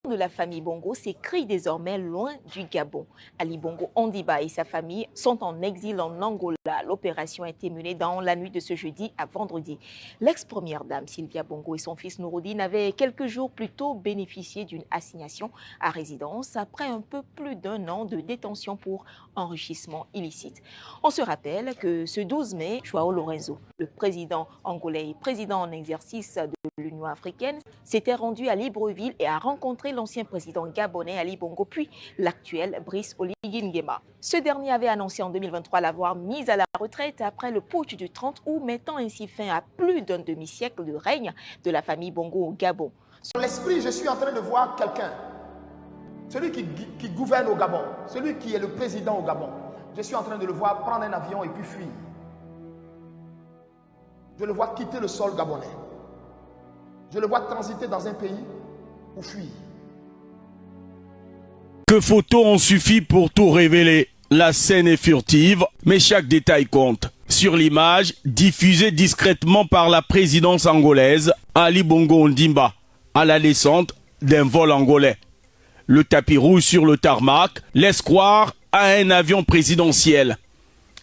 De la famille Bongo s'écrit désormais loin du Gabon. Ali Bongo Ondimba et sa famille sont en exil en Angola. L'opération a été menée dans la nuit de ce jeudi à vendredi. L'ex-première dame Sylvia Bongo et son fils Nouroudine avaient quelques jours plus tôt bénéficié d'une assignation à résidence après un peu plus d'un an de détention pour enrichissement illicite. On se rappelle que ce 12 mai, João Lorenzo, le président angolais et président en exercice de l'Union africaine, s'était rendu à Libreville et a rencontré l'ancien président gabonais Ali Bongo, puis l'actuel Brice Oligui Nguema. Ce dernier avait annoncé en 2023 l'avoir mis à la retraite après le putsch du 30 août, mettant ainsi fin à plus d'un demi-siècle de règne de la famille Bongo au Gabon. Dans l'esprit, je suis en train de voir quelqu'un, celui qui gouverne au Gabon, celui qui est le président au Gabon. Je suis en train de le voir prendre un avion et puis fuir. Je le vois quitter le sol gabonais. Je le vois transiter dans un pays ou fuir. Que photos ont suffi pour tout révéler. La scène est furtive, mais chaque détail compte. Sur l'image, diffusée discrètement par la présidence angolaise, Ali Bongo Ondimba, à la descente d'un vol angolais. Le tapis rouge sur le tarmac laisse croire à un avion présidentiel.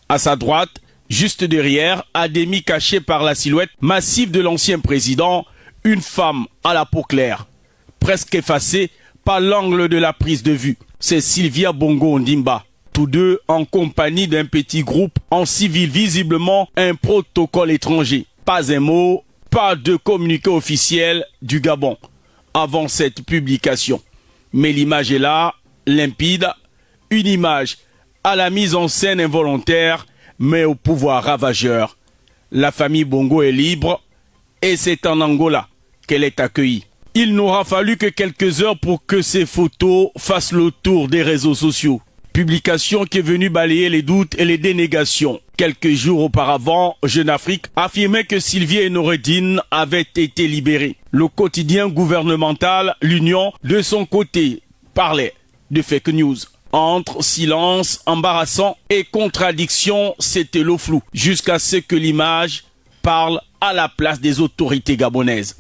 À sa droite, juste derrière, à demi caché par la silhouette massive de l'ancien président, une femme à la peau claire, presque effacée par l'angle de la prise de vue. C'est Sylvia Bongo Ondimba. Tous deux en compagnie d'un petit groupe en civil, visiblement un protocole étranger. Pas un mot, pas de communiqué officiel du Gabon avant cette publication. Mais l'image est là, limpide, une image à la mise en scène involontaire, mais au pouvoir ravageur. La famille Bongo est libre et c'est en Angola qu'elle est accueillie. Il n'aura fallu que quelques heures pour que ces photos fassent le tour des réseaux sociaux. Publication qui est venue balayer les doutes et les dénégations. Quelques jours auparavant, Jeune Afrique affirmait que Sylvia et Noureddine avaient été libérés. Le quotidien gouvernemental, l'Union, de son côté, parlait de fake news. Entre silence embarrassant et contradiction, c'était le flou, jusqu'à ce que l'image parle à la place des autorités gabonaises.